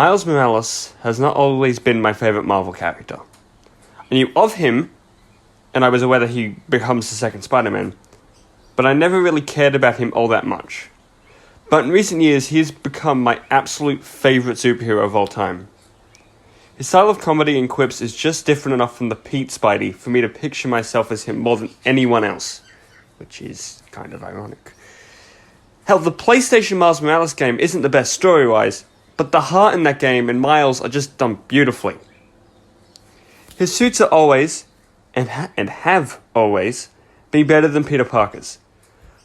Miles Morales has not always been my favourite Marvel character. I knew of him, and I was aware that he becomes the second Spider-Man, but I never really cared about him all that much. But in recent years, he has become my absolute favourite superhero of all time. His style of comedy and quips is just different enough from the Pete Spidey for me to picture myself as him more than anyone else, which is kind of ironic. Hell, the PlayStation Miles Morales game isn't the best story-wise, but the heart in that game and Miles are just done beautifully. His suits are always, and have always, been better than Peter Parker's.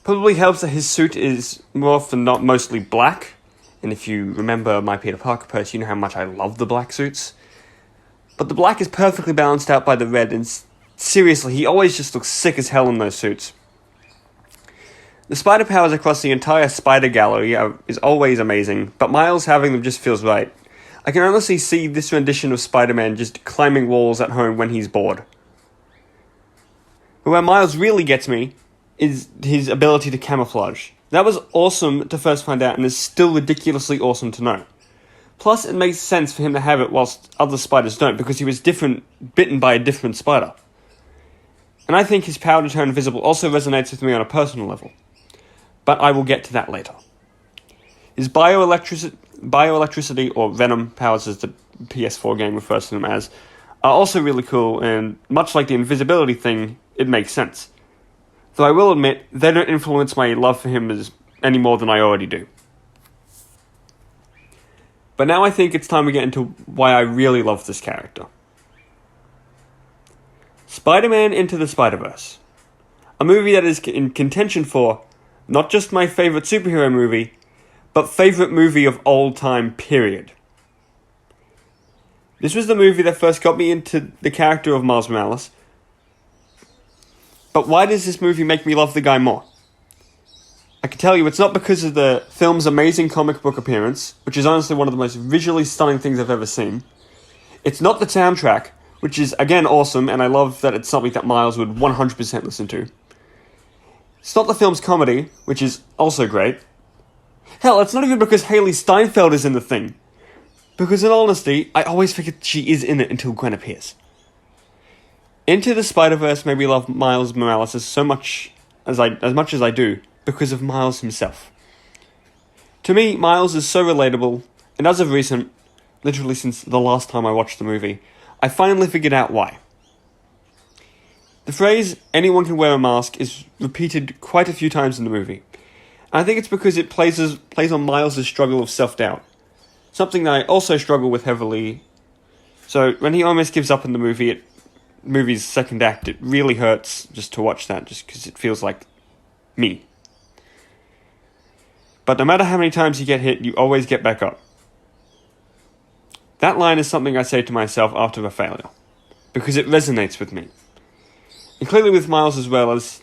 Probably helps that his suit is more often not mostly black, and if you remember my Peter Parker post, you know how much I love the black suits. But the black is perfectly balanced out by the red, and seriously, he always just looks sick as hell in those suits. The spider powers across the entire spider gallery is always amazing, but Miles having them just feels right. I can honestly see this rendition of Spider-Man just climbing walls at home when he's bored. But where Miles really gets me is his ability to camouflage. That was awesome to first find out, and is still ridiculously awesome to know. Plus, it makes sense for him to have it whilst other spiders don't, because he was bitten by a different spider. And I think his power to turn invisible also resonates with me on a personal level. But I will get to that later. His bioelectricity, or Venom powers as the PS4 game refers to them as, are also really cool, and much like the invisibility thing, it makes sense. Though I will admit, they don't influence my love for him any more than I already do. But now I think it's time we get into why I really love this character. Spider-Man Into the Spider-Verse. A movie that is in contention for not just my favourite superhero movie, but favourite movie of all time, period. This was the movie that first got me into the character of Miles Morales. But why does this movie make me love the guy more? I can tell you it's not because of the film's amazing comic book appearance, which is honestly one of the most visually stunning things I've ever seen. It's not the soundtrack, which is again awesome, and I love that it's something that Miles would 100% listen to. It's not the film's comedy, which is also great. Hell, it's not even because Haley Steinfeld is in the thing. Because in all honesty, I always figured she is in it until Gwen appears. Into the Spider-Verse made me love Miles Morales as much as I do, because of Miles himself. To me, Miles is so relatable, and as of recent, literally since the last time I watched the movie, I finally figured out why. The phrase, anyone can wear a mask, is repeated quite a few times in the movie. And I think it's because it plays on Miles' struggle of self-doubt. Something that I also struggle with heavily. So when he almost gives up in the movie's second act, it really hurts just to watch that, just because it feels like me. But no matter how many times you get hit, you always get back up. That line is something I say to myself after a failure, because it resonates with me. And clearly with Miles as well, as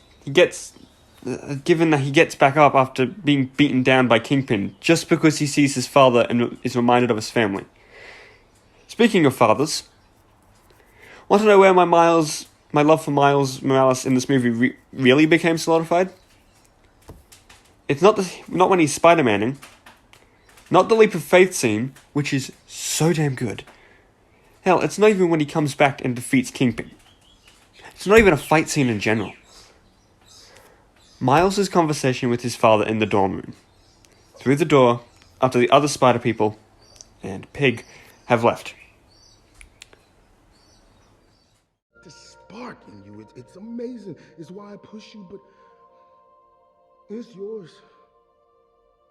given that he gets back up after being beaten down by Kingpin, just because he sees his father and is reminded of his family. Speaking of fathers, want to know where my love for Miles Morales in this movie really became solidified? It's not when he's Spider-Manning, not the leap of faith scene, which is so damn good. Hell, it's not even when he comes back and defeats Kingpin. It's not even a fight scene in general. Miles' conversation with his father in the dorm room. Through the door, after the other spider people and Pig have left. The spark in you, it's amazing. It's why I push you, but it's yours.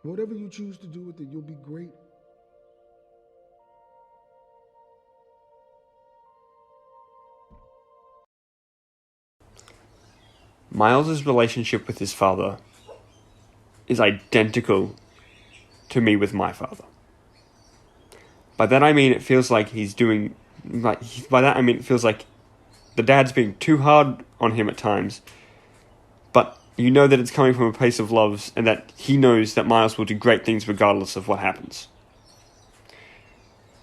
Whatever you choose to do with it, you'll be great. Miles' relationship with his father is identical to me with my father. By that I mean it feels like it feels like the dad's being too hard on him at times, but you know that it's coming from a place of love, and that he knows that Miles will do great things regardless of what happens.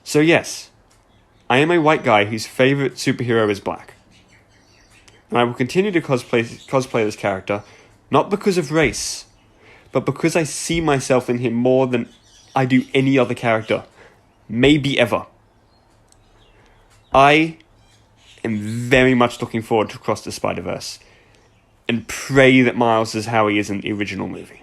So yes, I am a white guy whose favourite superhero is black. And I will continue to cosplay this character, not because of race, but because I see myself in him more than I do any other character, maybe ever. I am very much looking forward to Across the Spider-Verse and pray that Miles is how he is in the original movie.